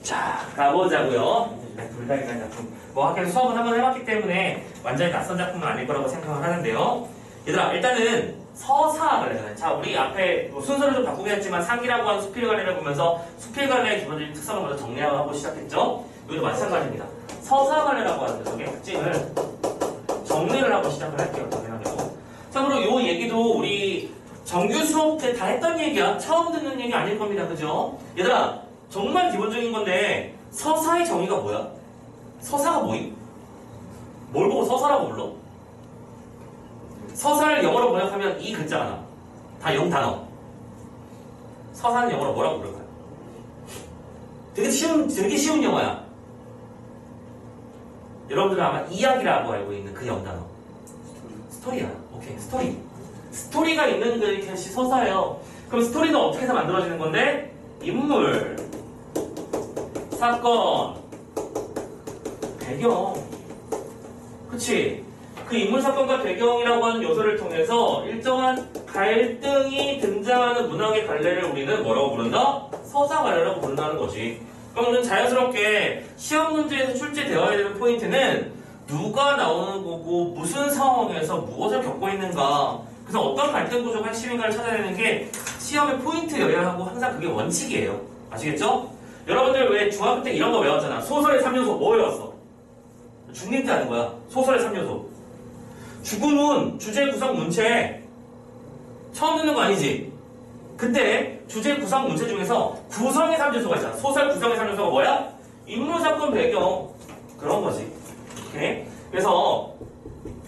자, 가보자고요. 돌다리라는 작품. 뭐 학교에서 수업은 한번 해봤기 때문에 완전히 낯선 작품은 아닐 거라고 생각을 하는데요. 얘들아, 일단은 서사갈래잖아요. 자, 우리 앞에 뭐 순서를 좀 바꾸긴 했지만 상기라고 하는 수필갈래를 보면서 수필갈래의 기본적인 특성을 먼저 정리하고 시작했죠. 여기도 마찬가지입니다. 서사갈래라고 하는 녀석의 특징을 정리를 하고 시작을 할게요. 당연하게도. 참고로 이 얘기도 우리 정규 수업 때 다 했던 얘기야. 처음 듣는 얘기 아닐 겁니다. 그죠? 얘들아, 정말 기본적인 건데 서사의 정의가 뭐야? 서사가 뭐임? 뭘 보고 서사라고 불러? 서사를 영어로 번역하면 이 글자가 나와. 다 영단어. 서사는 영어로 뭐라고 부를까요? 되게 쉬운 영어야. 여러분들은 아마 이야기라고 알고 있는 그 영단어. 스토리야. 오케이, 스토리. 스토리가 있는 것이 서사예요. 그럼 스토리는 어떻게 해서 만들어지는 건데? 인물, 사건, 배경. 그치? 그 인물, 사건과 배경이라고 하는 요소를 통해서 일정한 갈등이 등장하는 문학의 갈래를 우리는 뭐라고 부른다? 서사 갈래라고 부른다는 거지. 그러면 자연스럽게 시험 문제에서 출제되어야 되는 포인트는 누가 나오는 거고 무슨 상황에서 무엇을 겪고 있는가, 그래서 어떤 갈등 구조가 핵심인가를 찾아내는 게 시험의 포인트여야 하고 항상 그게 원칙이에요. 아시겠죠? 여러분들 왜 중학교 때 이런 거 외웠잖아. 소설의 3요소 뭐 외웠어? 중립 때 하는 거야. 소설의 3요소. 죽음은 주제, 구성, 문체. 처음 듣는 거 아니지? 그때 주제, 구성, 문체 중에서 구성의 3요소가 있잖아. 소설 구성의 3요소가 뭐야? 인물, 사건, 배경. 그런 거지. 오케이? 그래서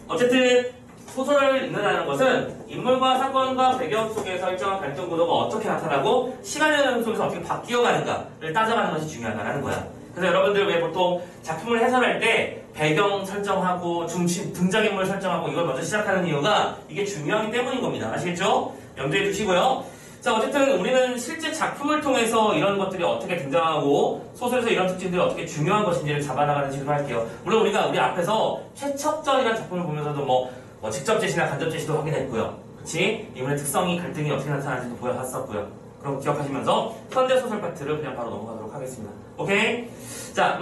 어쨌든 소설을 읽는다는 것은 인물과 사건과 배경 속에서 일정한 갈등 구도가 어떻게 나타나고 시간의 흐름 속에서 어떻게 바뀌어가는가를 따져가는 것이 중요하다는 거야. 그래서 여러분들 왜 보통 작품을 해설할 때 배경 설정하고 중심, 등장인물 설정하고 이걸 먼저 시작하는 이유가 이게 중요하기 때문인 겁니다. 아시겠죠? 염두에 두시고요. 자, 어쨌든 우리는 실제 작품을 통해서 이런 것들이 어떻게 등장하고 소설에서 이런 특징들이 어떻게 중요한 것인지를 잡아나가는 식으로 할게요. 물론 우리가 우리 앞에서 최척전이라는 작품을 보면서도 뭐 직접 제시나 간접 제시도 확인했고요. 그치? 인물의 특성이, 갈등이 어떻게 나타나는지도 보여봤었고요. 그럼 기억하시면서 현대소설 파트를 그냥 바로 넘어가도록 하겠습니다. 오케이? 자,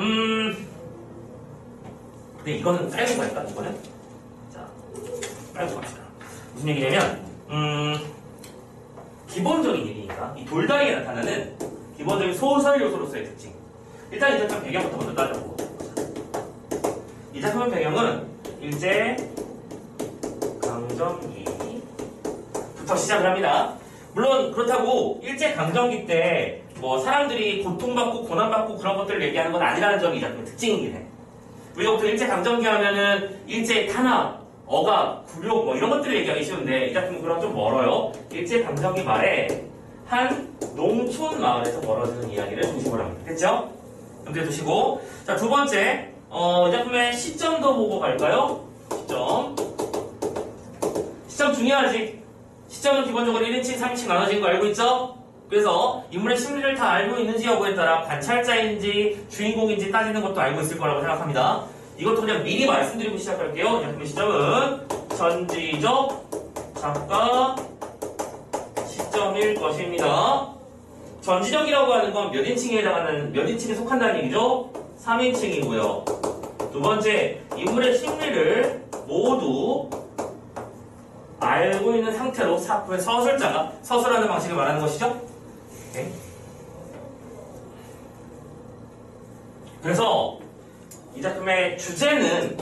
근데 이거는 짧은 거니까, 이거는. 자, 짧은 겁니다. 무슨 얘기냐면, 기본적인 얘기니까, 이 돌다리에 나타나는 기본적인 소설 요소로서의 특징. 일단 이 작품 배경부터 먼저 따져보고. 이 작품의 배경은 일제 강점기부터 시작을 합니다. 물론 그렇다고 일제 강점기 때 뭐 사람들이 고통받고 고난받고 그런 것들을 얘기하는 건 아니라는 점이 이 작품의 특징이긴 해. 우리가 보통 일제 강점기 하면은 일제 탄압, 억압, 굴욕 뭐 이런 것들을 얘기하기 쉬운데 이 작품은 그런 좀 멀어요. 일제 강점기 말에 한 농촌 마을에서 벌어지는 이야기를 중심으로 합니다. 됐죠? 염두에 두시고, 자, 두 번째 이 작품의 시점도 보고 갈까요? 시점 중요하지. 시점은 기본적으로 1인칭, 3인칭 나눠진 거 알고 있죠? 그래서 인물의 심리를 다 알고 있는지 여부에 따라 관찰자인지 주인공인지 따지는 것도 알고 있을 거라고 생각합니다. 이것도 그냥 미리 말씀드리고 시작할게요. 이 작품의 시점은 전지적 작가 시점일 것입니다. 전지적이라고 하는 건 몇 인칭에 해당하는, 몇 인칭에 속한다는 얘기죠? 3인칭이고요. 두 번째, 인물의 심리를 모두 알고 있는 상태로 작품의 서술자가 서술하는 방식을 말하는 것이죠. 오케이. 그래서 이 작품의 주제는,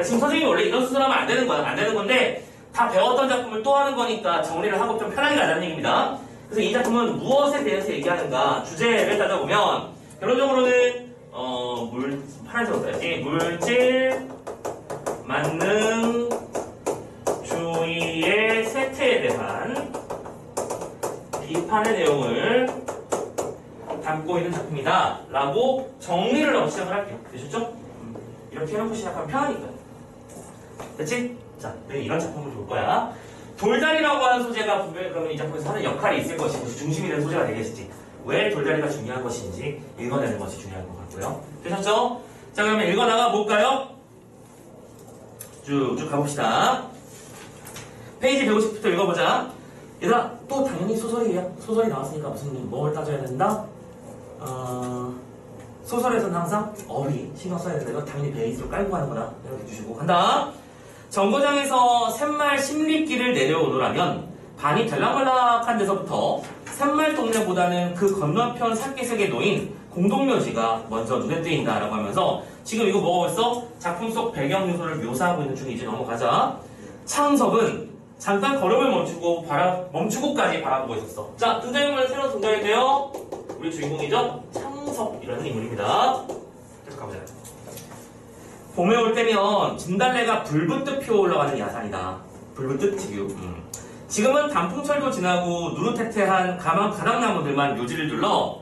지금 선생님이 원래 이런 수술하면 안 되는 거야. 안 되는 건데 다 배웠던 작품을 또 하는 거니까 정리를 하고 좀 편하게 가자는 얘기입니다. 그래서 이 작품은 무엇에 대해서 얘기하는가 주제를 따져보면 결론적으로는 파란색으로 써야지. 물질, 만능, 주의의 세태에 대한 비판의 내용을 담고 있는 작품이다 라고 정리를 하고 시작을 할게요. 되셨죠? 이렇게 해놓고 시작하면 편하니까요. 됐지? 자, 이런 작품을 볼 거야. 돌다리라고 하는 소재가 분명히 그러면 이 작품에서 하는 역할이 있을 것이고 중심이 되는 소재가 되겠지. 왜 돌다리가 중요한 것인지 읽어내는 것이 중요한 것 같고요. 되셨죠? 자, 그러면 읽어나가 볼까요? 쭉쭉 가봅시다. 페이지 150부터 읽어보자. 얘들아, 또 당연히 소설이야. 소설이 나왔으니까 무슨 뭘 따져야 된다? 소설에서는 항상 어휘 신경 써야 되는 거 당연히 베이스로 깔고 하는 거다. 이렇게 주시고 간다. 정거장에서 툇말 심리길을 내려오더라면 반이 들락말락한 데서부터 툇말 동네보다는 그 건너편 산기슭에 놓인 공동묘지가 먼저 눈에 띄인다라고 하면서 지금 이거 뭐가 있어? 작품 속 배경 요소를 묘사하고 있는 중이지. 넘어가자. 창섭은 잠깐 걸음을 멈추고까지 바라보고 있었어. 자, 등장인물 새로 등장했대요. 우리 주인공이죠? 창섭이라는 인물입니다. 계속 가보자. 봄에 올 때면 진달래가 불붙듯 피어올라가는 야산이다. 불붙듯 지금. 지금은 단풍철도 지나고 누르테테한 가닥나무들만 묘지를 둘러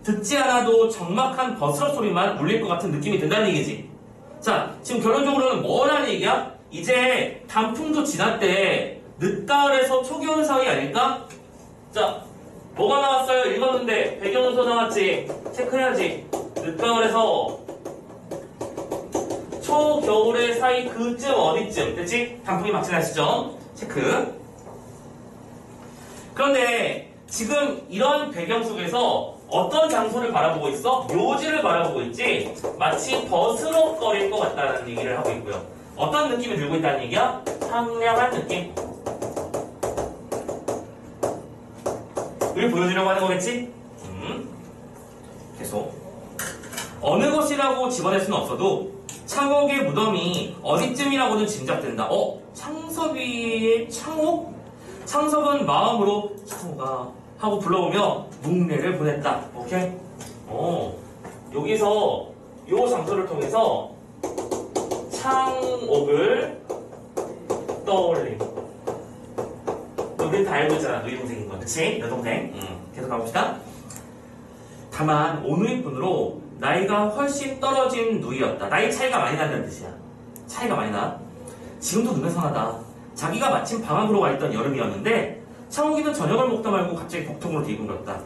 듣지 않아도 적막한 버스러 소리만 울릴 것 같은 느낌이 든다는 얘기지. 자, 지금 결론적으로는 뭐라는 얘기야? 이제 단풍도 지났대. 늦가을에서 초겨울 사이 아닐까? 자, 뭐가 나왔어요? 읽었는데 배경요소 나왔지? 체크해야지. 늦가을에서 초겨울의 사이 그쯤 어디쯤 됐지? 단풍이 막 지날 시점 체크. 그런데 지금 이런 배경 속에서 어떤 장소를 바라보고 있어? 묘지를 바라보고 있지? 마치 버스럭거릴 것 같다는 얘기를 하고 있고요. 어떤 느낌이 들고 있다는 얘기야? 상냥한 느낌. 을 보여주려고 하는 거겠지? 계속. 어느 곳이라고 집어낼 수는 없어도 창옥의 무덤이 어디쯤이라고는 짐작된다. 창섭이의 창옥? 창섭은 마음으로 창호가 하고 불러오며 묵례를 보냈다. 오케이? 여기서 요 장소를 통해서 창옥을 떠올림. 우리 다 알고 있잖아. 너희 동생인 거. 그치? 여동생. 계속 가봅시다. 다만 오누이 분으로 나이가 훨씬 떨어진 누이였다. 나이 차이가 많이 난다는 뜻이야. 차이가 많이 나. 지금도 눈에 선하다. 자기가 마침 방학으로 와 있던 여름이었는데 창옥이는 저녁을 먹다 말고 갑자기 복통으로 뒤분겼다.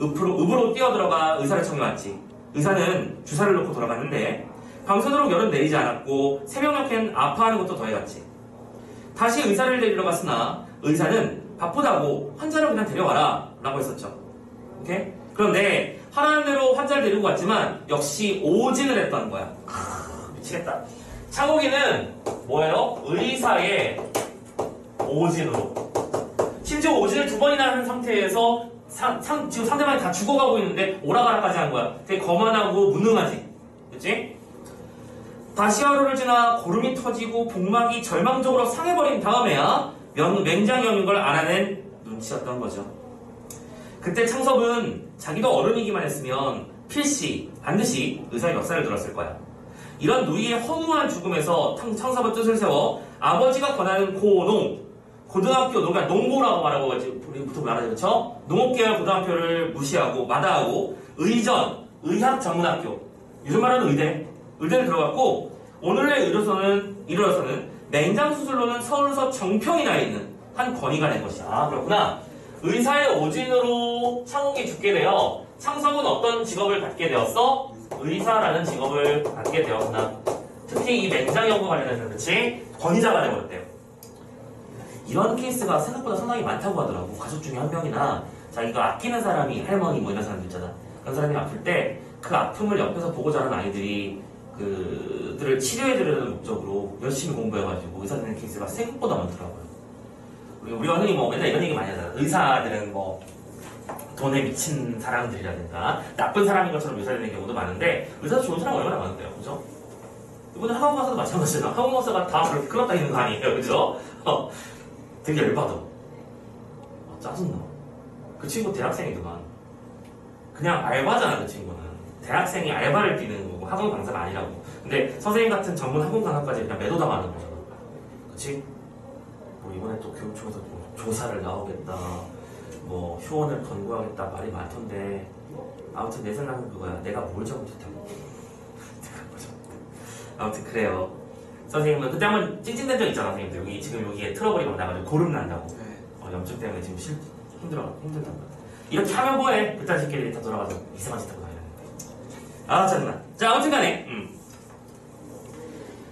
읍으로 뛰어들어가 의사를 청해왔지. 의사는 주사를 놓고 돌아갔는데 밤새도록 열은 내리지 않았고 새벽녘엔 아파하는 것도 더해갔지. 다시 의사를 데리러 갔으나 의사는 바쁘다고 환자를 그냥 데려와라 라고 했었죠. 오케이? 그런데 하라는 대로 환자를 데리고 갔지만 역시 오진을 했던 거야. 미치겠다. 창옥이는 뭐예요? 의사의 오진으로. 심지어 오진을 2번이나 한 상태에서 지금 상대방이 다 죽어가고 있는데 오라가라까지 한 거야. 되게 거만하고 무능하지. 그치? 다시 하루를 지나 고름이 터지고 복막이 절망적으로 상해버린 다음에야 맹장염인 걸 알아낸 눈치였던 거죠. 그때 창섭은 자기도 어른이기만 했으면 필시 반드시 의사의 역사를 들었을 거야. 이런 누이의 허무한 죽음에서 창섭은 뜻을 세워 아버지가 권하는 고등학교, 그러니까 농고라고 말하고 우리 보통 말하죠, 그렇죠? 농업계열 고등학교를 무시하고 마다하고 의학 전문학교, 요즘 말하는 의대를 들어갔고 오늘의 의료소는 맹장 수술로는 서울서 정평이 나 있는 한 권위가 된 것이야. 아, 그렇구나. 의사의 오진으로 창옥이 죽게 되어 창섭은 어떤 직업을 갖게 되었어? 의사라는 직업을 갖게 되었구나. 특히 이 맹장 연구 관련해서 그렇지? 권위자가 되어버렸대요. 이런 케이스가 생각보다 상당히 많다고 하더라고. 가족 중에 한 명이나 자기가 아끼는 사람이 할머니 뭐 이런 사람들 있잖아. 그런 사람이 아플 때 그 아픔을 옆에서 보고 자란 아이들이 그들을 치료해드리는 목적으로 열심히 공부해가지고 의사 되는 케이스가 생각보다 많더라고요. 우리가 흔히 뭐 맨날 이런 얘기 많이 하잖아. 의사들은 뭐 돈에 미친 사람들이라든가 나쁜 사람인 것처럼 묘사되는 경우도 많은데 의사도 좋은 사람 얼마나 많은데요, 그죠? 이번에 학원 가서도 마찬가지잖아. 학원 가서가 다 그렇게 클럽 다니는 거 아니에요, 그죠? 되게 열받아. 짜증나. 그 친구 대학생이더만. 그냥 알바잖아, 그 친구는. 대학생이 알바를 뛰는 거고 학원 강사가 아니라고. 근데 선생님 같은 전문 학원 강사까지 그냥 매도당하는 거잖아. 그치? 뭐 이번에 또 교육청에서 뭐 조사를 나오겠다. 뭐 휴원을 권고하겠다. 말이 많던데. 아무튼 내 생각은 그거야. 내가 뭘 잘못했다고. 아무튼 그래요. 선생님은 그때 한번 찡찡댄 적 있잖아, 선생님들. 여기 지금 여기에 트러블이 막 나가지고 고름 난다고. 염증 때문에 지금 힘들다는 거야. 이렇게 하면 뭐해? 그딴 새끼들이 다 돌아가서 이상한 짓 하고 다니는 거야. 아, 짜증나. 자, 아무튼 간에.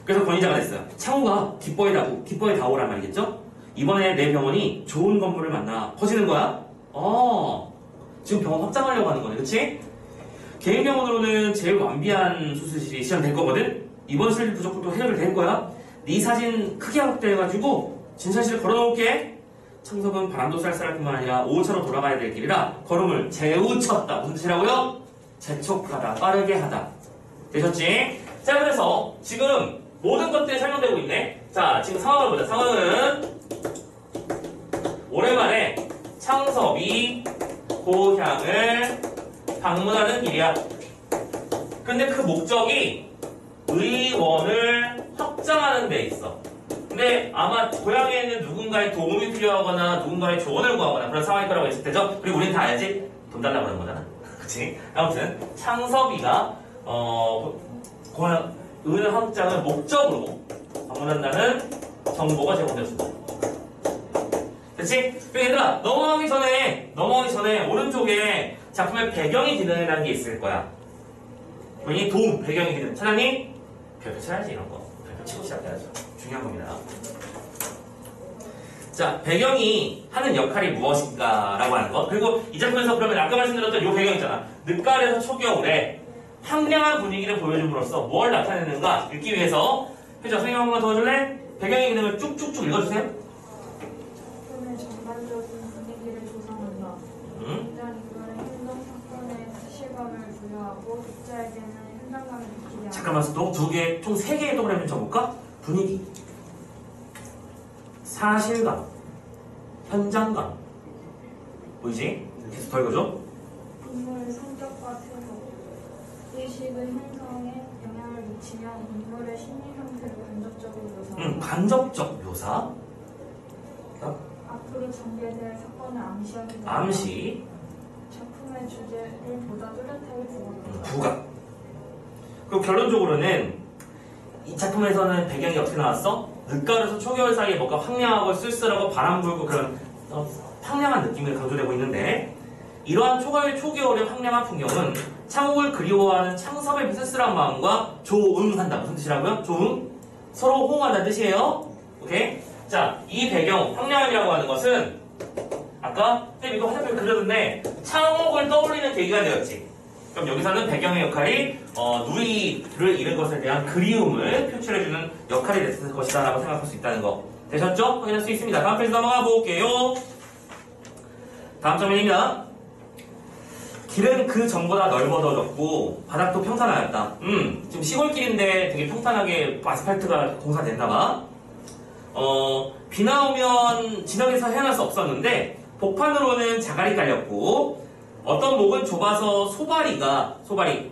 그래서 권위자가 됐어요. 창호가 기뻐해 다오란 말이겠죠? 이번에 내 병원이 좋은 건물을 만나 퍼지는 거야? 지금 병원 확장하려고 하는 거네, 그치? 개인병원으로는 제일 완비한 수술실이 시험될 거거든? 이번 수술 부족도 해결이 될 거야. 네 사진 크게 확대해가지고 진찰실 걸어놓을게. 창섭은 바람도 쌀쌀할 뿐만 아니라 5호차로 돌아가야 될 길이라 걸음을 재우쳤다. 무슨 뜻이라고요? 재촉하다, 빠르게 하다. 되셨지? 자, 그래서 지금 모든 것들이 설명되고 있네. 자, 지금 상황을 보자. 상황은 오랜만에 창섭이 고향을 방문하는 길이야. 근데 그 목적이 의원을 확장하는 데 있어. 근데 아마 고향에 있는 누군가의 도움이 필요하거나 누군가의 조언을 구하거나 그런 상황일 거라고 했을 때죠. 그리고 우린 다 알지? 돈 달라고 그러는 거잖아. 그치? 아무튼 창섭이가 고향 의원 확장을 목적으로 방문한다는 정보가 제공되었습니다. 그치? 얘들아 넘어가기 전에 오른쪽에 작품의 배경이 기능이라는 게 있을 거야. 그러니 도움, 배경이 기능 찾았니? 별표 쳐야지 이런 거. 별표 치고 시작해야죠. 중요한 겁니다. 자, 배경이 하는 역할이 무엇인가 라고 하는 것. 그리고 이 작품에서 그러면 아까 말씀드렸던 이 배경 있잖아. 늦가을에서 초겨울에 황량한 분위기를 보여줌으로써 뭘 나타내는가 읽기 위해서 회장 선생님 한 번만 도와줄래? 배경의 기능을 쭉쭉쭉 읽어주세요. 작품의 전반적인 분위기를 조성한다. 현장 인물의 행동 사건에 실감을 부여하고 독자에게는 현장감을 느끼게 한다. 잠깐만 또 두 개, 총 세 개의 동그라미 쳐볼까? 분위기, 사실감, 현장감. 보이지? 계속 더 읽어줘. 인물의 성격과 태도, 의식의 형성에 영향을 미치며 인물의 심리 상태를 간접적으로 묘사한다. 간접적 묘사. 앞으로 전개될 사건을 암시하기도 한다. 암시, 작품의 주제를 보다 뚜렷하게 부각한다. 부각. 그럼 결론적으로는 이 작품에서는 배경이 어떻게 나왔어? 늦가을에서 초겨울 사이에 뭔가 황량하고 쓸쓸하고 바람 불고 그런 황량한 느낌이 강조되고 있는데 이러한 초겨울의 황량한 풍경은 창옥을 그리워하는 창섭의 쓸쓸한 마음과 조응한다. 무슨 뜻이라고요? 조응? 서로 호응한다는 뜻이에요. 오케이? 자, 이 배경, 황량함이라고 하는 것은 아까 쌤 이거 화살표 그렸는데 창옥을 떠올리는 계기가 되었지. 그럼 여기서는 배경의 역할이 누이를 잃은 것에 대한 그리움을 표출해주는 역할이 됐을 것이다 라고 생각할 수 있다는 거 되셨죠? 확인할 수 있습니다. 다음 페이지 넘어가 볼게요. 다음 장면입니다. 길은 그 전보다 넓어졌고 바닥도 평탄하였다. 지금 시골길인데 되게 평탄하게 아스팔트가 공사됐나봐. 비 나오면 진흙에서 헤어날 수 없었는데 복판으로는 자갈이 깔렸고 어떤 목은 좁아서 소바리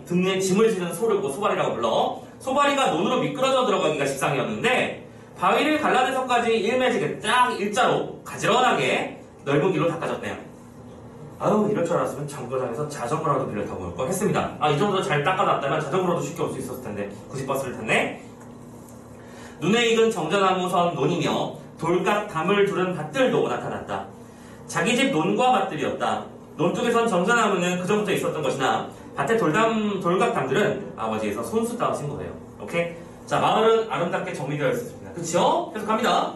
등에 짐을 지는 소를 소바리라고 불러. 소바리가 논으로 미끄러져 들어가기가 십상이었는데 바위를 갈라내서까지 일매지게 쫙 일자로 가지런하게 넓은 길로 닦아졌네요. 아유 이럴 줄 알았으면 정거장에서 자전거라도 빌려 타고 올 걸 했습니다. 이 정도 잘 닦아놨다면 자전거로도 쉽게 올 수 있었을 텐데 굳이 버스를 탔네. 눈에 익은 정자나무선 논이며 돌각 담을 두른 밭들도 나타났다. 자기 집 논과 밭들이었다. 논쪽에선 정자나무는 그전부터 있었던 것이나 밭의 돌각 담들은 아버지에서 손수 따오신 거예요. 오케이? 자, 마을은 아름답게 정리되어 있었습니다. 그쵸? 계속 갑니다.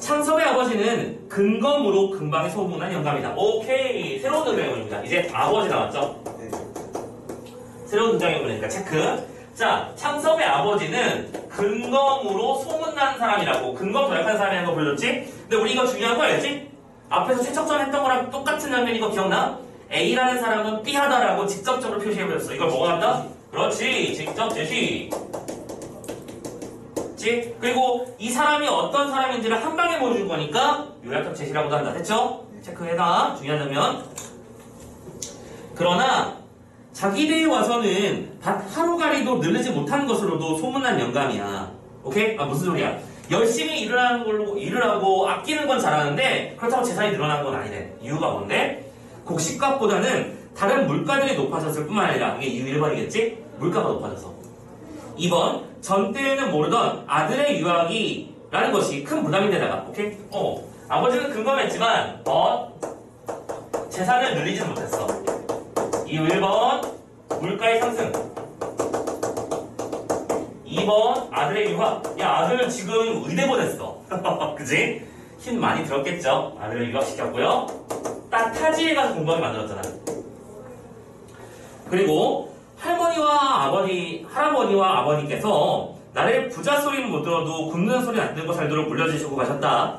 창섭의 아버지는 근검으로 금방에 소문난 영감이다. 오케이. 새로운 등장인물입니다. 이제 아버지 나왔죠? 새로운 등장인물이니까 체크. 자, 창섭의 아버지는 근검으로 소문난 사람이라고. 근검 도약한 사람이라는 거 보여줬지? 근데 우리 이거 중요한 거 알지? 앞에서 최척전 했던 거랑 똑같은 장면 이거 기억나? A라는 사람은 B하다라고 직접적으로 표시해버렸어. 이걸 뭐가 한다? 그렇지. 직접 제시. 그치? 그리고 이 사람이 어떤 사람인지를 한 방에 보여준 거니까 요약적 제시라고도 한다. 됐죠? 체크해놔. 중요한 장면. 그러나 자기네에 와서는 밭 하루가리도 늘리지 못한 것으로도 소문난 영감이야. 오케이? 무슨 소리야? 열심히 일을 하고 아끼는 건 잘하는데 그렇다고 재산이 늘어난 건 아니래. 이유가 뭔데? 곡식값보다는 다른 물가들이 높아졌을 뿐만 아니라 이게 이유 1번이겠지? 물가가 높아져서 2번 전 때에는 모르던 아들의 유학이라는 것이 큰 부담인데다가 오케이? 아버지는 근검했지만 재산을 늘리지는 못했어. 이유 1번 물가의 상승 2번 아들의 유학. 야 아들 지금 의대 보냈어. 그지? 힘 많이 들었겠죠? 아들을 유학시켰고요. 딱 타지에 가서 공부하게 만들었잖아. 그리고 할아버니와 아버님께서 나를 부자 소리는 못 들어도 굶는 소리 안 들고 살도록 물려주시고 가셨다.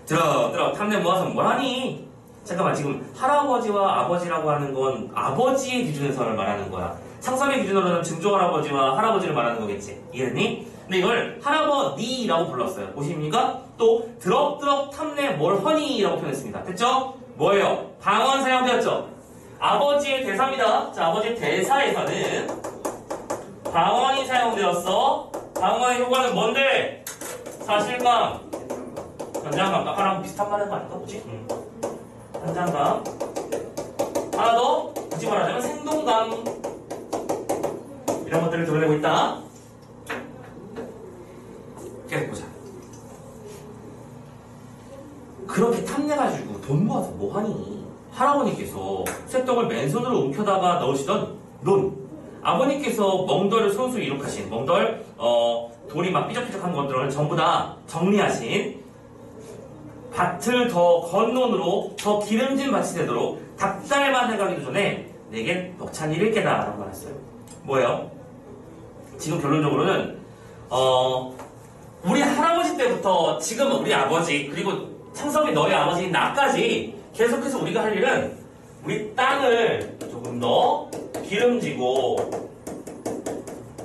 들어 탐내 모아서 뭐하니? 잠깐만, 지금 할아버지와 아버지라고 하는 건 아버지의 기준에서를 말하는 거야. 창섭의 기준으로는 증조할아버지와 할아버지를 말하는 거겠지. 이해했니? 근데 이걸 할아버니라고 불렀어요. 보십니까? 또 드럭드럭 탐내 뭘 허니라고 표현했습니다. 됐죠? 뭐예요? 방언 사용되었죠? 아버지의 대사입니다. 자, 아버지의 대사에서는 방언이 사용되었어. 방언의 효과는 뭔데? 사실감, 현장감, 아까랑 비슷한 말인 거 아닐까? 뭐지? 현장감. 하나 더, 굳이 말하자면 생동감. 이런 것들을 드러내고 있다. 계속 보자. 그렇게 탐내가지고 돈 모아서 뭐하니? 할아버니께서 쇳떡을 맨손으로 움켜다가 넣으시던 논, 아버님께서 멍돌을 손수 이룩하신 멍돌, 돌이 막 삐적삐적한 것들을 전부 다 정리하신 밭을 더 건논으로 더 기름진 밭이 되도록 닭달만 해가기도 전에 내겐 벅찬 일을 깨달아라고 말했어요. 뭐예요? 지금 결론적으로는 우리 할아버지 때부터 지금 우리 아버지, 그리고 창섭이 너희 아버지인 나까지 계속해서 우리가 할 일은 우리 땅을 조금 더 기름지고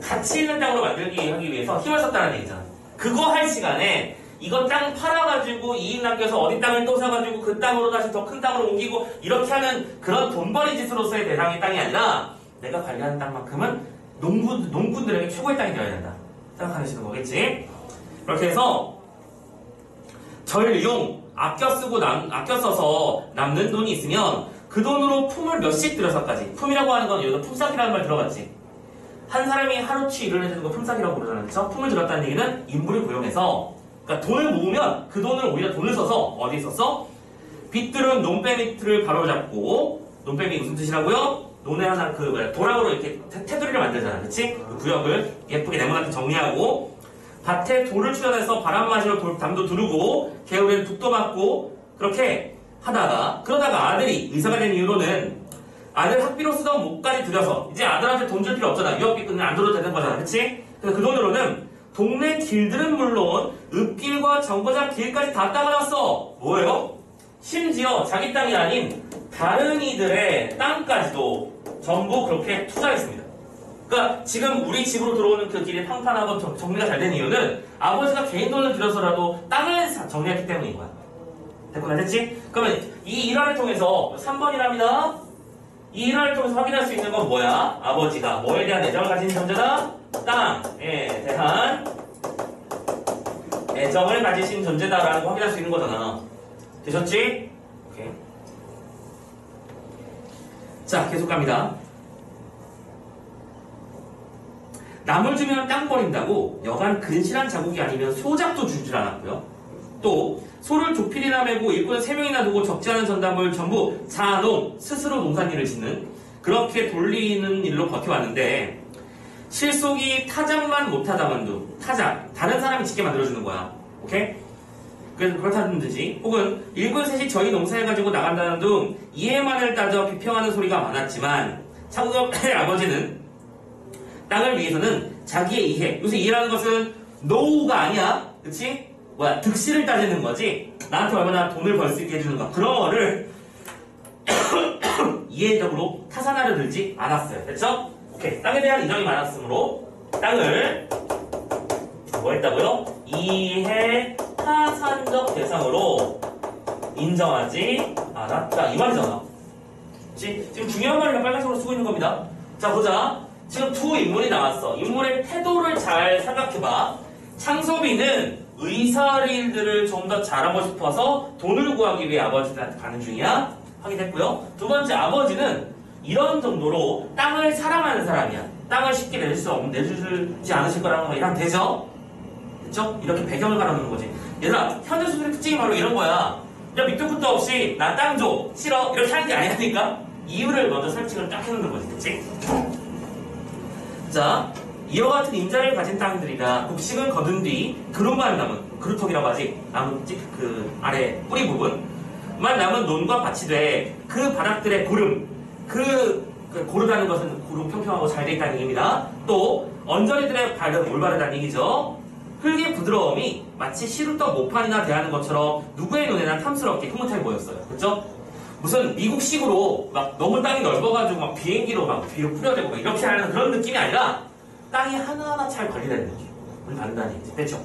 가치 있는 땅으로 만들기 하기 위해서 힘을 썼다는 얘기잖아. 그거 할 시간에 이거 땅 팔아가지고 이익 남겨서 어디 땅을 또 사가지고 그 땅으로 다시 더 큰 땅으로 옮기고 이렇게 하는 그런 돈벌이 짓으로서의 대상의 땅이 아니라 내가 관리하는 땅만큼은 농군들에게 최고의 땅이 되어야 된다 생각하시는 거겠지. 그렇게 해서 전용 아껴 써서 남는 돈이 있으면 그 돈으로 품을 몇씩 들여서까지, 품이라고 하는 건 여기서 품삯이라는 말 들어갔지. 한 사람이 하루치 일을 해주는 거 품삯이라고 그러잖아요. 그쵸? 품을 들였다는 얘기는 인물을 고용해서, 그러니까 돈을 모으면 그 돈을 오히려 돈을 써서 어디에 썼어? 빗들은 논배밑을 바로잡고, 논배밑 무슨 뜻이라고요? 논에 하나 도랑으로 이렇게 테두리를 만들잖아. 그치? 그 구역을 예쁘게 네모나게 정리하고, 밭에 돌을 출연해서 바람 맞으러 담도 두르고 개울에는 둑도 맞고 그렇게 그러다가 아들이 의사가 된 이후로는 아들 학비로 쓰던 목까지 들여서 이제 아들한테 돈 줄 필요 없잖아. 유학비 끊으면 안 줘도 되는 거잖아. 그치? 그래서 그 돈으로는 동네 길들은 물론 읍길과 정거장 길까지 다 닦아놨어. 뭐예요? 심지어 자기 땅이 아닌 다른 이들의 땅까지도 전부 그렇게 투자했습니다. 그러니까 지금 우리 집으로 들어오는 그 길이 평탄하고 정리가 잘 된 이유는 아버지가 개인 돈을 들여서라도 땅을 정리했기 때문인 거야. 됐구나, 됐지? 그러면 이 일화를 통해서 3번이랍니다. 이 일화를 통해서 확인할 수 있는 건 뭐야? 아버지가 뭐에 대한 애정을 가진 존재다? 땅에 대한 애정을 가지신 존재다라는 거 확인할 수 있는 거잖아. 되셨지? 오케이. 자, 계속 갑니다. 남을 주면 땅 버린다고 여간 근실한 자국이 아니면 소작도 주질 않았고요. 또 소를 조필이나 메고 일꾼 3명이나 두고 적지 않은 전담을 전부 자농, 스스로 농산일을 짓는, 그렇게 돌리는 일로 버텨왔는데 실속이 타작만 못하다만도 타작, 다른 사람이 짓게 만들어주는 거야. 오케이? 그래서 그렇다는 듯이, 혹은 일꾼 셋이 저희 농사해가지고 나간다는 둥 이해만을 따져 비평하는 소리가 많았지만 창섭의 아버지는 땅을 위해서는 자기의 이해, 요새 이해라는 것은 노후가 아니야, 그치? 득실을 따지는 거지. 나한테 얼마나 돈을 벌 수 있게 해주는 거, 그런 거를 이해적으로 타산하려 들지 않았어요. 됐죠? 오케이. 땅에 대한 이정이 많았으므로 땅을 뭐 했다고요? 이해 타산적 대상으로 인정하지 않았다, 이 말이잖아. 그치? 지금 중요한 말을 빨간색으로 쓰고 있는 겁니다. 자, 보자. 지금 두 인물이 나왔어. 인물의 태도를 잘 생각해봐. 창섭이는 의사 일들을 좀 더 잘하고 싶어서 돈을 구하기 위해 아버지한테 가는 중이야. 확인했고요. 두 번째, 아버지는 이런 정도로 땅을 사랑하는 사람이야. 땅을 쉽게 내주지 않으실 거라는 거 이해하면 되죠? 그쵸? 이렇게 배경을 갈아놓는 거지. 얘들아, 현대 수술의 특징이 바로 이런 거야. 야, 밑도 끝도 없이 나 땅 줘, 싫어, 이렇게 하는 게 아니라니까? 이유를 먼저 설득을 딱 해놓는 거지. 그치? 자, 이와 같은 임자를 가진 땅들이라 곡식은 거둔 뒤 그루만 남은, 그루통이라고 하지, 남은 그 아래 뿌리 부분만 남은 논과 밭이 돼 그 바닥들의 고름, 그 고르다는 것은 고루 평평하고 잘 돼 있다는 얘기입니다. 또 언저리들의 발은 올바르다는 얘기죠. 흙의 부드러움이 마치 시루떡 모판이나 대하는 것처럼 누구의 눈에나 탐스럽게 흐뭇하게 보였어요. 그렇죠? 무슨 미국식으로 막 너무 땅이 넓어가지고 막 비행기로 막 뒤로 뿌려대고 막 이렇게 하는 그런 느낌이 아니라 땅이 하나하나 잘 관리되는 느낌을 받는다는 얘기죠. 됐죠?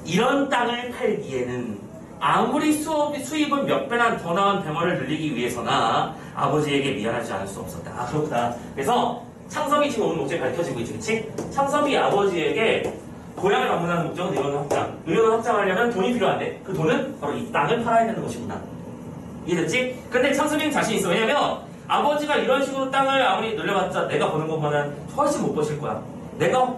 이런 땅을 팔기에는 아무리 수입을 몇 배나 더 나은 병원을 늘리기 위해서나 아버지에게 미안하지 않을 수 없었다. 아, 그렇구나. 그래서 창섭이 지금 오늘 목적이 밝혀지고 있지, 그치? 창섭이 아버지에게 고향을 방문하는 목적은 의료원 확장. 의료원 확장하려면 돈이 필요한데 그 돈은 바로 이 땅을 팔아야 되는 것이구나. 이해됐지? 근데 창섭이는 자신 있어. 왜냐면 아버지가 이런 식으로 땅을 아무리 늘려봤자 내가 버는 것만은 훨씬 못 버실 거야. 내가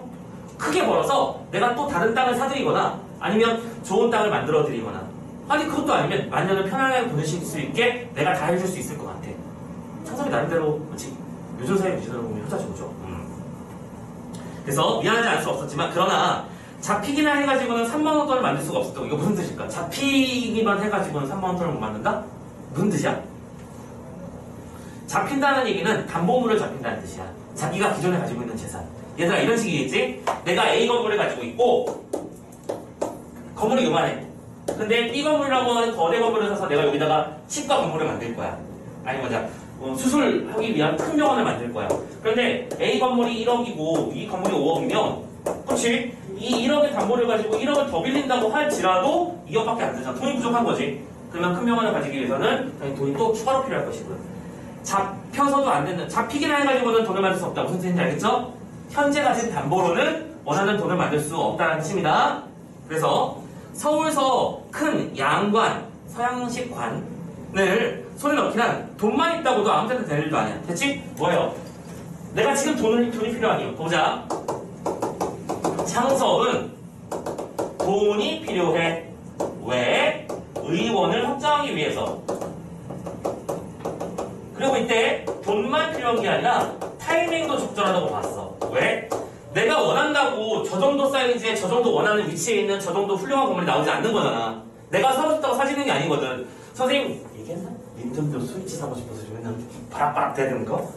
크게 벌어서 내가 또 다른 땅을 사드리거나 아니면 좋은 땅을 만들어 드리거나 아니 그것도 아니면 만년을 편안하게 보내실 수 있게 내가 다 해줄 수 있을 것 같아. 창섭이 나름대로 그렇지? 요즘 사회 기준으로 보면 효자죠, 그죠? 그래서 미안하지 않을 수 없었지만 그러나 잡히기나 해가지고는 3만원 돈을 만들 수가 없었다고. 이거 무슨 뜻일까? 잡히기만 해가지고는 3만원 돈을 못 만든다? 무슨 뜻이야? 잡힌다는 얘기는 담보물을 잡힌다는 뜻이야. 자기가 기존에 가지고 있는 재산. 얘들아 이런 식이겠지? 내가 A 건물을 가지고 있고 건물이 요만해. 근데 B 건물이라고 하는 거대 건물을 사서 내가 여기다가 치과 건물을 만들 거야. 아니 뭐냐 수술하기 위한 큰 병원을 만들 거야. 그런데 A 건물이 1억이고 이 건물이 5억이면 그렇지? 이 1억의 담보를 가지고 1억을 더 빌린다고 할지라도 2억밖에 안 되잖아. 돈이 부족한 거지. 그러면 큰 병원을 가지기 위해서는 당연히 돈이 또 추가로 필요할 것이고요. 잡혀서도 안 되는, 잡히기나 해가지고는 돈을 만들 수 없다. 무슨 뜻인지 알겠죠? 현재 가진 담보로는 원하는 돈을 만들 수 없다는 뜻입니다. 그래서 서울서 큰 양관, 서양식 관을 손에 넣긴 한 돈만 있다고도 아무 데나 될 일도 아니야. 됐지? 뭐예요? 내가 지금 돈이 필요하니 보자. 창섭은 돈이 필요해. 왜? 의원을 확장하기 위해서. 그리고 이때 돈만 필요한 게 아니라 타이밍도 적절하다고 봤어. 왜? 내가 원한다고 저 정도 사이즈에 저 정도 원하는 위치에 있는 저 정도 훌륭한 건물이 나오지 않는 거잖아. 내가 사고 싶다고 사지는 게 아니거든. 선생님 얘기했나? 님들도 스위치 사고 싶어서 좀 맨날 바락바락 대는 거?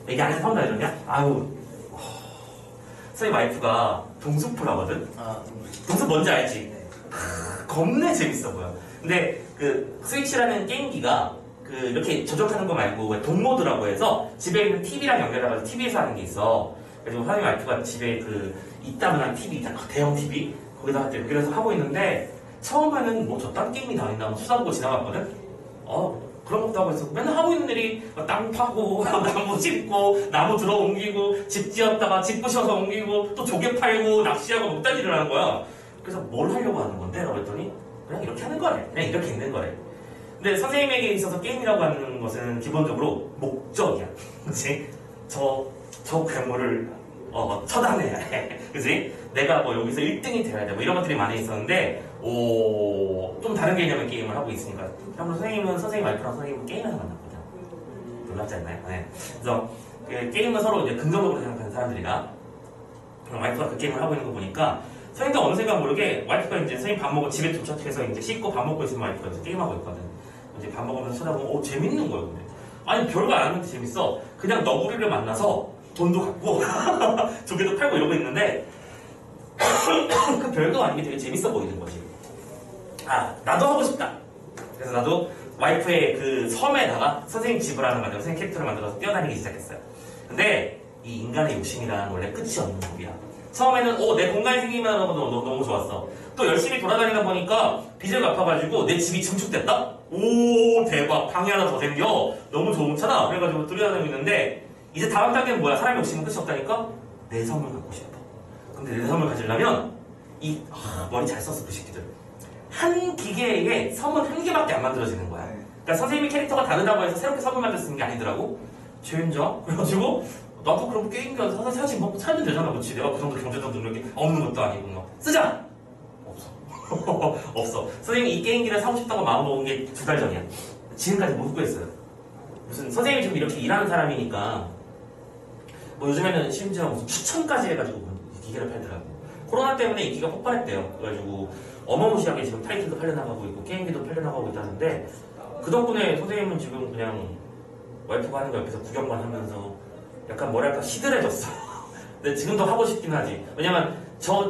얘기 안 해서 판다 이러냐? 아유 선생님 와이프가 동숲을 하거든? 동숲 뭔지 알지? 겁내 재밌어 보여. 근데 그 스위치라는 게임기가 그 이렇게 조작하는 거 말고 왜 동모드라고 해서 집에 있는 TV랑 연결해가지고 TV에서 하는 게 있어. 그래서 선생님 와이프가 집에 그 이따만한 TV 있잖아. 대형 TV 거기다가 연결해서 하고 있는데 처음에는 뭐 저딴 게임이 나왔나 수다 보고 지나갔거든? 그런 것도 하고 있어. 맨날 하고 있는 일이 땅 파고 나무 짚고 나무 들어 옮기고 집 지었다가 집 부셔서 옮기고 또 조개 팔고 낚시하고 못단 일을 하는 거야. 그래서 뭘 하려고 하는 건데? 라고 했더니 그냥 이렇게 하는 거래. 그냥 이렇게 있는 거래. 근데 선생님에게 있어서 게임이라고 하는 것은 기본적으로 목적이야. 그치? 저 괴물을 처단해야 해. 그치? 내가 뭐 여기서 1등이 돼야 돼. 뭐 이런 것들이 많이 있었는데 좀 다른 개념의 게임을 하고 있으니까. 그럼 선생님 와이프랑 선생님은 게임에서 만났거든. 놀랍지 않나요? 네. 그래서 그 게임은 서로 이제 긍정적으로 생각하는 사람들이라 와이프가 그 게임을 하고 있는 거 보니까 선생님도 어느샌가 모르게 와이프가 이제 선생님 밥 먹고 집에 도착해서 이제 씻고 밥 먹고 있으면 와이프가 이제 게임하고 있거든. 이제 밥 먹으면서 쳐다보면 재밌는 거예요. 근데 아니 별거 안 하는데 재밌어. 그냥 너구리를 만나서 돈도 갖고 조개도 팔고 이러고 있는데 그 별거 아닌 게 되게 재밌어 보이는 거지. 나도 하고 싶다. 그래서 나도 와이프의 그 섬에다가 선생님 집을 하나 만들고 선생님 캐릭터를 만들어서 뛰어다니기 시작했어요. 근데 이 인간의 욕심이란 원래 끝이 없는 법이야. 처음에는 내 공간이 생기면 너무 좋았어. 또 열심히 돌아다니다 보니까 빚을 갚아가지고 내 집이 증축됐다? 오 대박, 방이 하나 더 생겨. 너무 좋잖아. 그래가지고 뚫려다니고 있는데 이제 다음 단계는 뭐야? 사람 욕심은 끝이 없다니까? 내 섬을 갖고 싶어. 근데 내 섬을 가지려면 머리 잘 썼어 그 새끼들. 한 기계에 섬은 한 개밖에 안 만들어지는 거야. 그러니까 선생님이 캐릭터가 다르다고 해서 새롭게 섬을 만들 수 있는 게 아니더라고. 죄인자? 그래가지고 나도 그럼 게임기 사실 뭐 살면 되잖아. 그렇지? 내가 그 정도 경제적 능력이 없는 것도 아니고 막 쓰자! 없어. 없어. 선생님이 이 게임기를 사고 싶다고 마음먹은 게 2달 전이야. 지금까지 못 구했어요. 무슨 선생님이 지금 이렇게 일하는 사람이니까 뭐 요즘에는 심지어 무슨 추천까지 해가지고 기계를 팔더라고. 코로나 때문에 인기가 폭발했대요. 그래가지고 어마무시하게 지금 타이틀도 팔려나가고 있고 게임기도 팔려나가고 있다는데 그 덕분에 선생님은 지금 그냥 와이프가 하는 거 옆에서 구경만 하면서 약간 뭐랄까 시들해졌어. 근데 지금도 하고 싶긴 하지. 왜냐면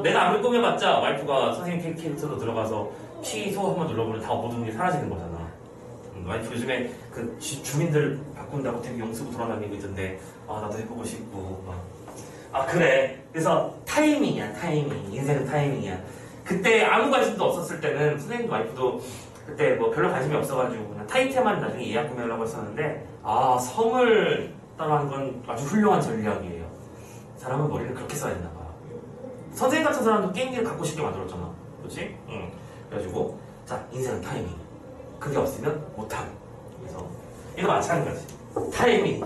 내가 아무리 꾸며봤자 와이프가 선생님 캐릭터로 들어가서 키 소 한번 눌러보면 다 모든 게 사라지는 거잖아. 와이프 요즘에 그 주민들 바꾼다고 되게 용수고 돌아다니고 있던데 나도 해보고 싶고 막. 그래. 그래서 타이밍이야. 인생은 타이밍이야. 그때 아무 관심도 없었을 때는 선생님도 와이프도 그때 뭐 별로 관심이 없어가지고 그냥 타이테만 나중에 예약 구매하려고 했었는데 성을 따라하는 건 아주 훌륭한 전략이에요. 사람은 머리를 그렇게 써야 했나 봐. 선생님 같은 사람도 게임기를 갖고 싶게 만들었잖아. 그렇지? 응. 그래가지고 자, 인생은 타이밍. 그게 없으면 못함. 그래서 이거 마찬가지. 타이밍.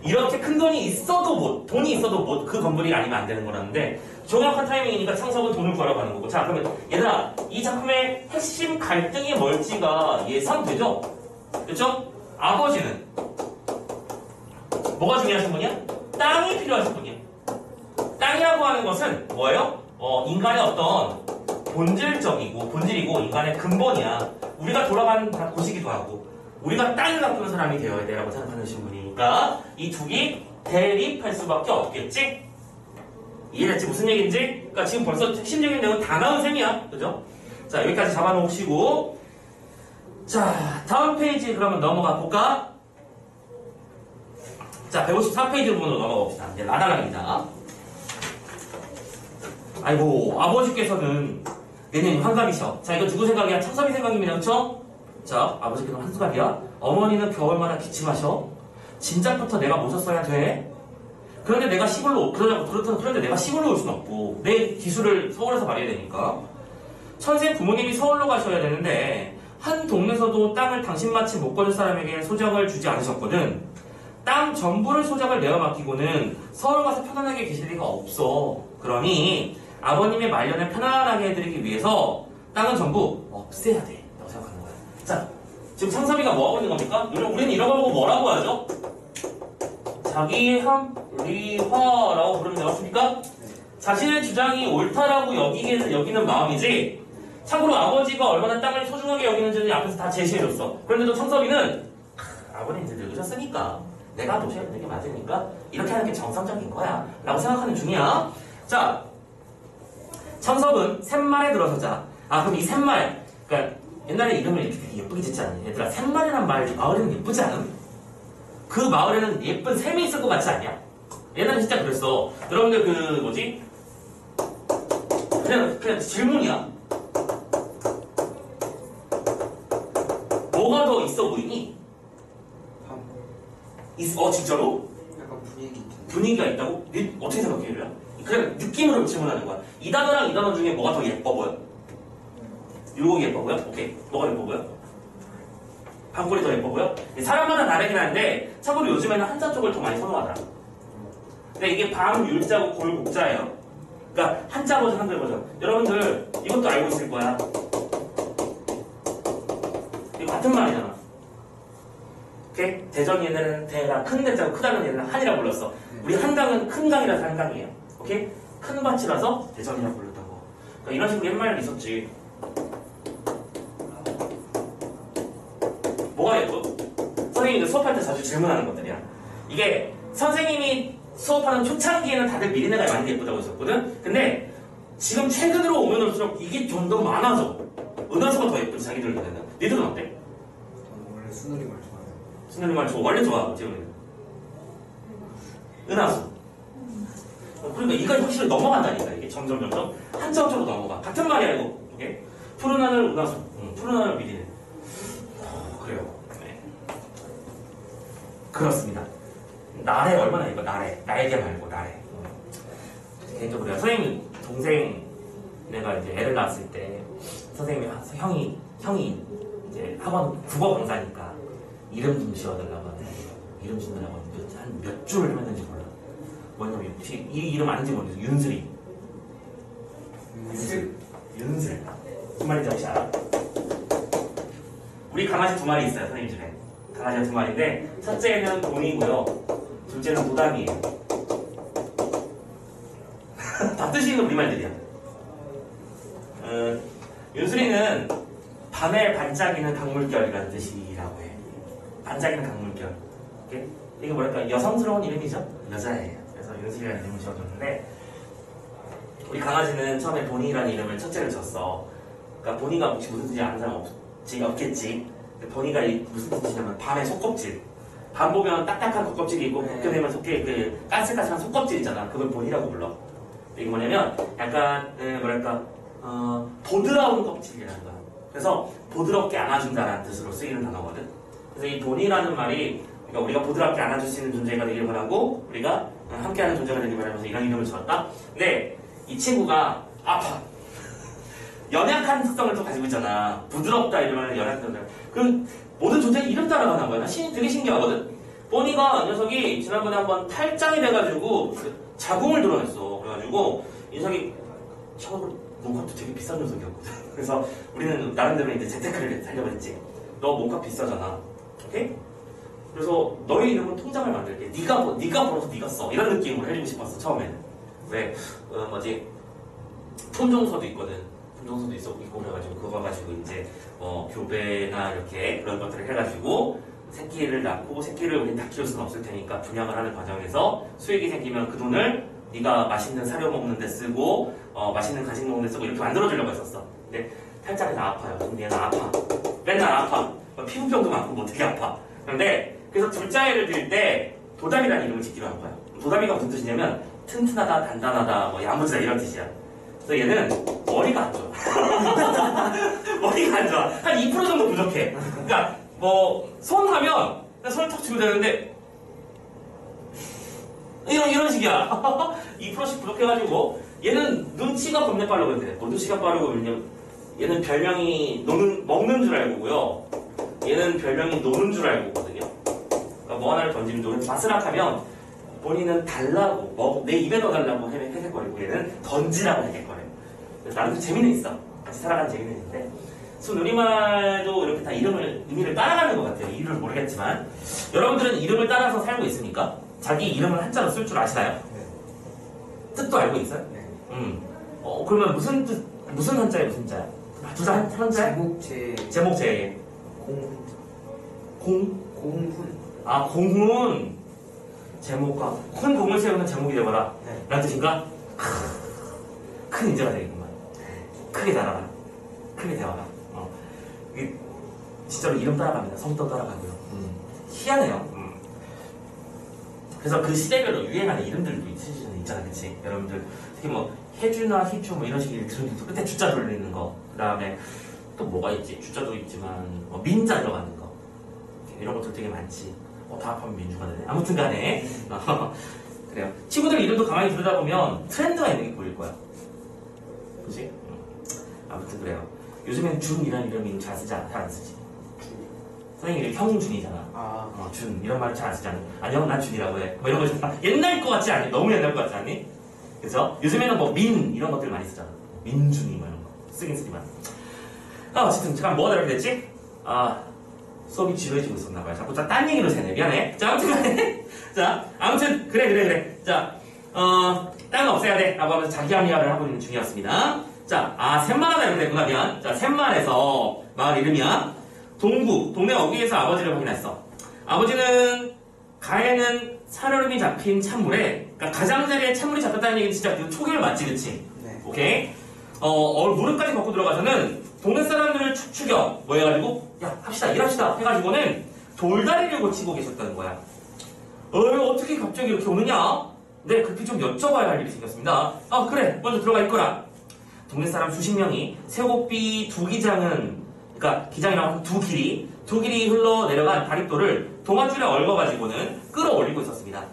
이렇게 큰 돈이 있어도 돈이 있어도 그 건물이 아니면 안 되는 거라는데 정확한 타이밍이니까 창섭은 돈을 구하러 가는 거고. 자, 그러면 얘들아, 이 작품의 핵심 갈등이 뭘지가 예상되죠? 그렇죠? 아버지는 뭐가 중요하신 분이야? 땅이 필요하신 분이야. 땅이라고 하는 것은 뭐예요? 인간의 어떤 본질이고 인간의 근본이야. 우리가 돌아가는 곳이기도 하고 우리가 땅을 가꾸는 사람이 되어야 돼라고 생각하는 신분이니까 이 둘이 대립할 수밖에 없겠지? 이해됐지? 무슨 얘기인지? 그러니까 지금 벌써 핵심적인 내용은 다 나온 셈이야. 그죠? 자, 여기까지 잡아놓으시고 자, 다음 페이지 그러면 넘어가 볼까? 자, 154페이지 부분으로 넘어가 봅시다. 이제 라다랑입니다. 아이고, 아버지께서는 내년이 환갑이셔. 자, 이거 누구 생각이야? 창섭이 생각입니다. 그쵸? 자, 아버지께서는 환갑이야. 어머니는 겨울마다 기침하셔. 진작부터 내가 모셨어야 돼. 그런데 내가 시골로, 그런데 내가 시골로 올 순 없고, 내 기술을 서울에서 발휘해야 되니까. 천생 부모님이 서울로 가셔야 되는데, 한 동네에서도 땅을 당신 마침 못 거줄 사람에게 소작을 주지 않으셨거든. 땅 전부를 소작을 내어 맡기고는 서울 가서 편안하게 계실 리가 없어. 그러니, 아버님의 말년을 편안하게 해드리기 위해서 땅은 전부 없애야 돼. 라고 생각하는 거야. 자, 지금 창섭이가 뭐 하고 있는 겁니까? 우리는 이런 걸 보고 뭐라고 하죠? 자기의 합리화라고 부르면 되었습니까? 자신의 주장이 옳다라고 여기는 마음이지. 참고로 아버지가 얼마나 땅을 소중하게 여기는지는 앞에서 다 제시해줬어. 그런데도 창섭이는 아버님 이제 늙으셨으니까 내가 모셔야 되는 게 맞으니까 이렇게 하는 게 정상적인 거야 라고 생각하는 중이야. 자, 창섭은 샘말에 들어서자. 그럼 이 샘말, 그러니까 옛날에 이름을 이렇게 되게 예쁘게 짓지 않니? 얘들아, 샘말이란 마을에는 예쁘지 않음? 그 마을에는 예쁜 샘이 있을 것 같지 않냐? 옛날에 진짜 그랬어. 여러분들 그냥 질문이야. 뭐가 더 있어 보이니? 진짜로? 약간 분위기가 있다고? 어떻게 생각해, 유리야? 그냥 느낌으로 질문하는 거야. 이 단어랑 이 단어 중에 뭐가 더 예뻐 보여? 요거 예뻐 보여? 오케이. 뭐가 예뻐 보여? 방골이 더 예뻐 보여? 사람마다 다르긴 한데 참고로 요즘에는 한자 쪽을 더 많이 선호하더라. 근데 이게 방율자고 골곡자예요. 그러니까 한자 버전, 한글 버전. 여러분들 이것도 알고 있을 거야. 이거 같은 말이잖아. 오케이? 대전이 옛날에는 대가 큰 대자고 크다는 얘는 한이라고 불렀어. 우리 한강은 큰 강이라서 한강이에요. 오케이? 큰 밭이라서 대전이라고 불렀다고. 그러니까 이런 식으로 옛말에 있었지. 뭐가 예뻐? 선생님이 수업할 때 자주 질문하는 것들이야. 이게 선생님이 수업하는 초창기에는 다들 미리네가 많이 예쁘다고 했었거든? 근데 지금 최근으로 오면 올수록 이게 좀 더 많아져. 은하수가 더 예쁘지, 자기들 눈에는. 니들은 어때? 저는 원래 순우리말 좋아해요. 순우리말 원래 좋아하고, 지금은. 은하수. 그러니까 이가 확실히 넘어간다니까, 이게 점점 한점으로 넘어가. 같은 말이야, 이거. 이게 푸른 하늘 은하수. 푸른 하늘 미리네. 그래요. 네. 그렇습니다. 나래 얼마나 예뻐, 나래. 날개 말고 나래. 개인적으로 선생님 동생 내가 이제 애를 낳았을 때 선생님이 형이 이제 학원 국어 강사니까 이름 좀 지어달라고 하는데 이름 짓느라고 한 몇 줄을 했는지 몰라. 뭐냐면 혹시 이 이름 아는지 모르겠어. 윤슬이. 윤슬. 무슨 말인지 혹시 알아? 우리 강아지 2마리 있어요, 선생님 집에. 강아지가 2마리인데 첫째는 돈이고요, 둘째는 무담이에요. 다 뜻이 있는 우리말들이야. 윤슬이는 밤에 반짝이는 강물결이라는 뜻이라고 해. 반짝이는 강물결. 오케이? 이게 뭐랄까 여성스러운 이름이죠? 여자예요. 그래서 윤슬이라는 이름을 지어줬는데 우리 강아지는 처음에 보니라는 이름을 첫째를 줬어. 그러니까 보니가 혹시 무슨 뜻인지 아는 사람 없겠지. 보니가 무슨 뜻이냐면 밤의 속껍질. 밤 보면 딱딱한 속껍질이 있고 벗겨내면 속에 그 까슬까슬한 속껍질 있잖아. 그걸 보니라고 불러. 이게 뭐냐면 약간 뭐랄까 보드라운 껍질이라는 거야. 그래서 보드럽게 안아준다라는 뜻으로 쓰이는 단어거든. 그래서 이 보니라는 말이 그러니까 우리가 보드럽게 안아줄 수 있는 존재가 되길 바라고 우리가 함께하는 존재가 되길 바라면서 이런 이름을 지었다. 근데 이 친구가 아파. 연약한 특성을 또 가지고 있잖아. 부드럽다 이러면 연약한 특성. 그 모든 존재는 이름 따라가는 거야. 되게 신기하거든. 보니가 녀석이 지난번에 한번 탈장이 돼가지고 자궁을 드러냈어. 그래가지고 녀석이 처음으로 몸값도 되게 비싼 녀석이었거든. 그래서 우리는 나름대로 이제 재테크를 살려고 했지. 너 몸값 비싸잖아. 오케이? 그래서 너의 이름은 통장을 만들게. 네가 벌어서 네가 써. 이런 느낌으로 해주고 싶었어 처음에는. 왜? 품종서도 있거든. 품종서도 있고 그래가지고 그거 가지고 이제 교배나 이렇게 그런 것들을 해가지고 새끼를 낳고 새끼를 우린 다 키울 수는 없을 테니까 분양을 하는 과정에서 수익이 생기면 그 돈을 네가 맛있는 사료 먹는 데 쓰고 맛있는 간식 먹는 데 쓰고 이렇게 만들어주려고 했었어. 근데 탈장에서 아파요. 근데 얘는 아파. 맨날 아파. 피부병도 많고 뭐 되게 아파. 그런데 그래서 둘째 아이를 드릴 때 도담이라는 이름을 짓기로 한 거야. 도담이가 무슨 뜻이냐면 튼튼하다, 단단하다, 뭐 야무지다 이런 뜻이야. 그래서 얘는 머리가 안 좋아. 머리가 안 좋아. 한 2% 정도 부족해. 그러니까 손 하면 손을 탁 쥐고 되는데 이런 식이야. 2%씩 부족해가지고 얘는 눈치가 겁내 빠르고 그래. 눈치가 빠르고 왜냐면 얘는 별명이 먹는 줄 알고고요. 얘는 별명이 노는 줄 알고거든요. 그러니까 뭐 하나를 던지면 노는 바스락하면 본인은 달라고 내 입에 넣어달라고 해석거리고 얘는 던지라고 해석거려요. 그래서 나름대로 재미는 있어. 같이 살아가는 재미는 있는데 순우리말도 이렇게 다 의미를 따라가는 것 같아요. 이유를 모르겠지만 여러분들은 이름을 따라서 살고 있습니까? 자기 이름을 한자로 쓸 줄 아시나요? 네. 뜻도 알고 있어요? 네. 그러면 무슨 한자예요? 무슨 자야? 둘 다 한자야? 제목제 공훈. 아 공훈. 제목과 큰 공을 세우는 제목이 되거라. 네. 라는 뜻인가? 큰 인재가 되겠구만. 크게 자라라. 크게 되어라. 이게 진짜로 이름 따라갑니다. 성도 따라가고요. 희한해요. 그래서 그 시대별로 유행하는 이름들도 있잖아, 그치? 여러분들 특히 뭐 해주나 희주 뭐 이런 식의 들으면 끝에 주자 돌리는 거. 그 다음에 또 뭐가 있지? 주자도 있지만 민자 들어가는 거. 이런 것들 되게 많지. 다 합하면 민주가 되네. 아무튼 간에 그래요. 친구들 이름도 가만히 들여다 보면 트렌드가 있는 게 보일 거야. 그치? 아무튼 그래요. 요즘엔 준이라는 이름이 잘 안 쓰지. 선생님 이름이 형준이잖아. 준 이런 말을 잘 안 쓰지 않니? 아니요 난 준이라고 해. 뭐 이런 거 있잖아. 옛날 거 같지 않니? 너무 옛날 거 같지 않니? 그래서 요즘에는 뭐 민 이런 것들 많이 쓰잖아. 민준이 뭐 이런 거 쓰긴 쓰지만. 어쨌든 잠깐 뭐가 다르게 됐지? 수업이 지루해지고 있었나봐요. 자꾸 딴 얘기로 새네. 미안해. 자, 아무튼 간에. 자, 아무튼, 그래. 자, 딴 거 없애야 돼. 라고 하면서 자기 합리화를 하고 있는 중이었습니다. 자, 샘마라다 이렇게 됐구나. 미안. 자, 샘말에서 마을 이름이야. 동구, 동네 어귀에서 아버지를 확인했어. 아버지는 가에는 살얼음이 잡힌 찬물에, 그러니까 가장자리에 찬물이 잡혔다는 얘기는 진짜 그 초기를 맞지, 그치? 네. 오케이? 무릎까지 걷고 들어가서는 동네 사람들을 축축여 뭐 해가지고 야 합시다 일합시다 해가지고는 돌다리를 고치고 계셨다는 거야. 어떻게 갑자기 이렇게 오느냐? 네 그렇게 좀 여쭤봐야 할 일이 생겼습니다. 그래 먼저 들어가 있거라. 동네 사람 수십 명이 쇠고삐 두 기장은 그러니까 기장이라고 하면 두 길이 흘러 내려간 다릿돌을 동아줄에 얽어가지고는 끌어올리고 있었습니다.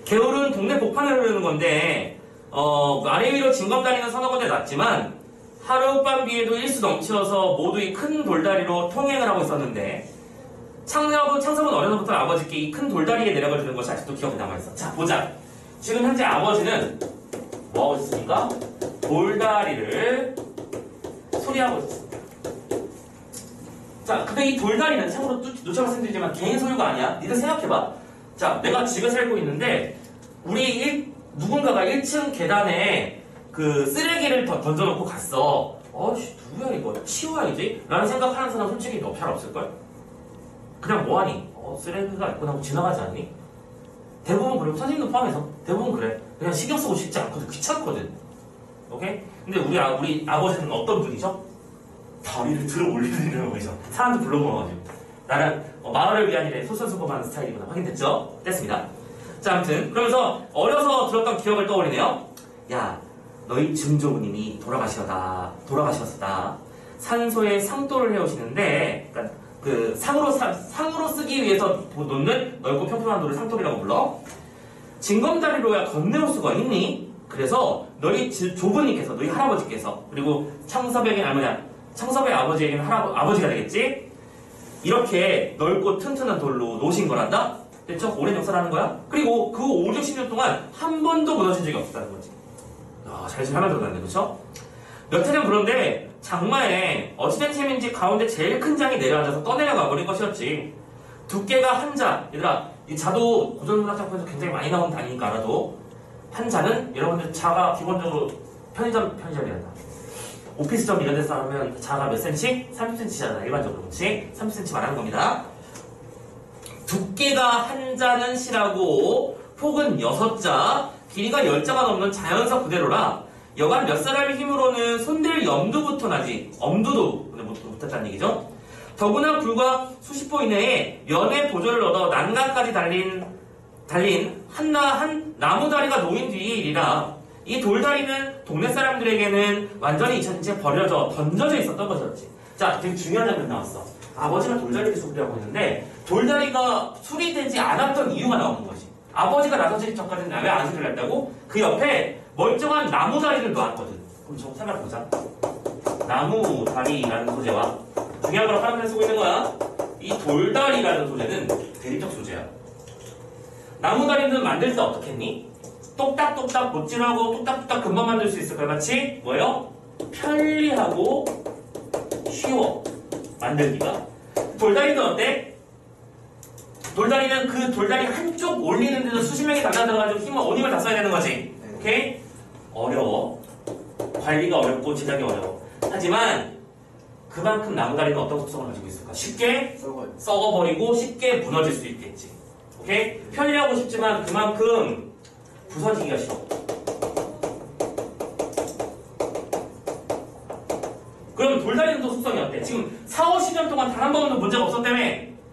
개울은 동네 복판에 흐르는 건데 아래 위로 징검다리는 서너 군데 났지만 하룻밤 비에도 일수 넘쳐서 모두 큰 돌다리로 통행을 하고 있었는데 창섭은 어려서부터 아버지께 이 큰 돌다리에 내려가 주는 것이 아직도 기억에 남아있어. 자 보자. 지금 현재 아버지는 뭐하고 있습니까? 돌다리를 소리하고 있습니다. 자 근데 이 돌다리는 참고로 누차 말씀드리지만 개인 소유가 아니야. 니들 생각해봐. 자 내가 집에 살고 있는데 누군가가 1층 계단에 그 쓰레기를 던져놓고 갔어. 누구야 이거 치워야지? 라는 생각하는 사람 솔직히 너 잘 없을걸? 그냥 뭐하니? 쓰레기가 있고 나고 지나가지 않니? 대부분 그리고 선생님도 포함해서 대부분 그래. 그냥 신경 쓰고 싶지 않거든. 귀찮거든. 오케이? 근데 우리 아버지는 어떤 분이죠? 다리를 들어 올리는 분이죠. 사람들 불러모아가지고. 나는 마을을 위한 일에 솔선수범하는 스타일이구나. 확인됐죠? 됐습니다. 자, 아무튼 그러면서 어려서 들었던 기억을 떠올리네요. 야, 너희 증조부님이 돌아가셨다. 산소에 상도를 해오시는데, 그러니까 그 상으로 쓰기 위해서 놓는 넓고 평평한 돌을 상도이라고 불러. 징검다리로야 건네올 수가 있니? 그래서 너희 조부님께서, 너희 할아버지께서, 그리고 창섭에게는 할머니야, 창섭의 아버지에게는 아버지가 되겠지? 이렇게 넓고 튼튼한 돌로 놓으신 거란다? 됐죠? 오랜 역사라는 거야? 그리고 그 5, 60년 동안 한 번도 무너진 적이 없었다는 거지. 잘 하나 들어갔네, 그쵸? 몇 해는 그런데 장마에 어찌된 셈인지 가운데 제일 큰 장이 내려앉아서 떠내려가 버린 것이었지. 두께가 한 자, 얘들아, 이 자도 고전문학작품에서 굉장히 많이 나온 단위니까 알아도, 한 자는 여러분들 자가 기본적으로 편의점이란다. 오피스점 이런 데서 하면 자가 몇 cm? 30cm잖아, 일반적으로. 그렇지? 30cm 말하는 겁니다. 두께가 한 자는 시라고, 폭은 6자, 길이가 10자가 넘는 자연석 그대로라. 여간 몇 사람의 힘으로는 손댈 염두부터 나지. 엄두도 못했다는 얘기죠. 더구나 불과 수십 보 이내에 연의 보조를 얻어 난간까지 달린 한 나무다리가 놓인 뒤의 일이라. 이 돌다리는 동네 사람들에게는 완전히 잊혀진 채 던져져 있었던 것이었지. 자, 되게 중요한 장면 나왔어. 아버지가 돌다리를 수리하고 있는데 돌다리가 수리되지 않았던 이유가 나오는 거지. 아버지가 나서지기 전까지는 왜 안 수리를 했다고? 그 옆에 멀쩡한 나무다리를 놓았거든. 그럼 저거 생각해보자. 나무다리라는 소재와 중요한 걸 사람들이 쓰고 있는 거야. 이 돌다리라는 소재는 대립적 소재야. 나무다리는 만들 때 어떻게 했니? 똑딱똑딱 못질하고 똑딱똑딱 금방 만들 수 있을 것 같이 뭐예요? 편리하고 쉬워 만들기가. 돌다리는 어때? 돌다리는 그 돌다리 한쪽 올리는 데도 수십 명이 달라들어가지고 힘을 다 써야 되는 거지. 오케이? 어려워. 관리가 어렵고 제작이 어려워. 하지만 그만큼 나무다리는 어떤 특성을 가지고 있을까? 쉽게 썩어버리고 쉽게 무너질 수 있겠지. 오케이? 편리하고 싶지만 그만큼 부서지기가 쉬워. 그럼 돌다리는 또 속성이 어때? 지금 4, 50년 동안 단 한 번도 문제가 없었다며.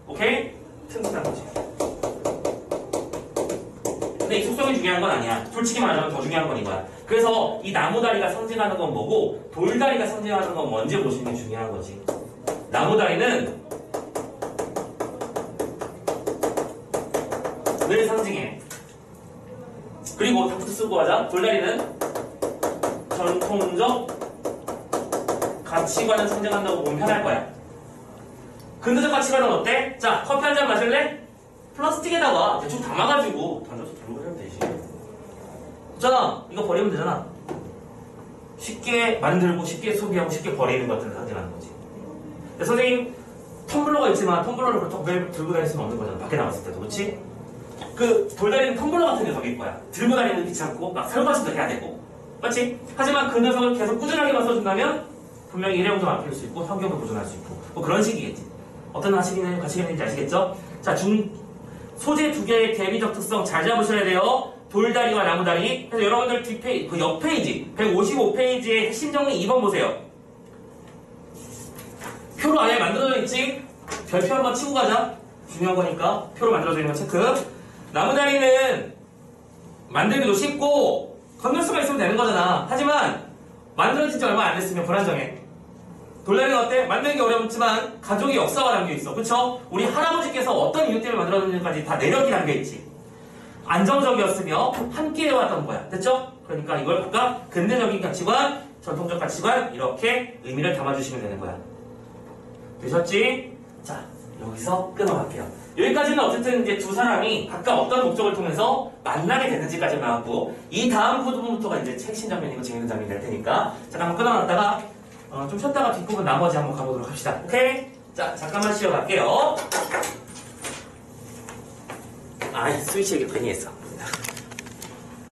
오케이? 튼튼한 거지. 근데 이 속성이 중요한 건 아니야. 솔직히 말하자면 더 중요한 건 이거야. 그래서 이 나무다리가 상징하는 건 뭐고 돌다리가 상징하는 건 뭔지 보시는 게 중요한 거지. 나무다리는 늘 상징해. 그리고 답부터 쓰고 하자. 돌다리는 전통적 가치관을 상징한다고 보면 편할 거야. 근대적 가치관은 어때? 자, 커피 한 잔 마실래? 플라스틱에다가 대충 담아가지고 던져서 들고 가면 되지. 없잖아. 이거 버리면 되잖아. 쉽게 만들고 쉽게 소비하고 쉽게 버리는 것들을 상징하는 거지. 근데 선생님 텀블러가 있지만 텀블러를 그렇다고 매일 들고 다닐 수는 없는 거잖아. 밖에 나갔을 때도. 그렇지? 그 돌다리는 텀블러 같은 녀석일 거야. 들고 다니는 귀찮고 막 설거지도 해야 되고. 맞지? 하지만 그 녀석을 계속 꾸준하게만 써준다면 분명히 일회용도 아낄 수 있고 환경도 보존할 수 있고 뭐 그런 식이겠지. 어떤 가치관인지 아시겠죠? 자, 소재 두 개의 대비적 특성 잘 잡으셔야 돼요. 돌다리와 나무다리. 그래서 여러분들 그 옆 페이지 155페이지의 핵심 정리 2번 보세요. 표로 아예 만들어져 있지? 별표 한번 치고 가자. 중요한 거니까 표로 만들어져 있는 거 체크. 나무다리는 만들기도 쉽고 건널 수가 있으면 되는 거잖아. 하지만 만들어진 지 얼마 안 됐으면 불안정해. 돌다리는 어때? 만들기 어렵지만 가족의 역사가 담겨있어. 그쵸? 우리 할아버지께서 어떤 이유 때문에 만들었는지까지 다 내력이 담겨있지. 안정적이었으며 함께 해왔던 거야. 됐죠? 그러니까 이걸 각각 근대적인 가치관, 전통적 가치관 이렇게 의미를 담아주시면 되는 거야. 되셨지? 자, 여기서 끊어갈게요. 여기까지는 어쨌든 이제 두 사람이 각각 어떤 목적을 통해서 만나게 되는지까지 나왔고 이 다음 부분부터가 이제 핵심 장면이고 재밌는 장면이 될 테니까 잠깐만 끊어놨다가 좀 쉬었다가 뒷부분 나머지 한번 가보도록 합시다. 오케이? 자, 잠깐만 쉬어갈게요. 아이, 스위치 얘기 괜히 했어.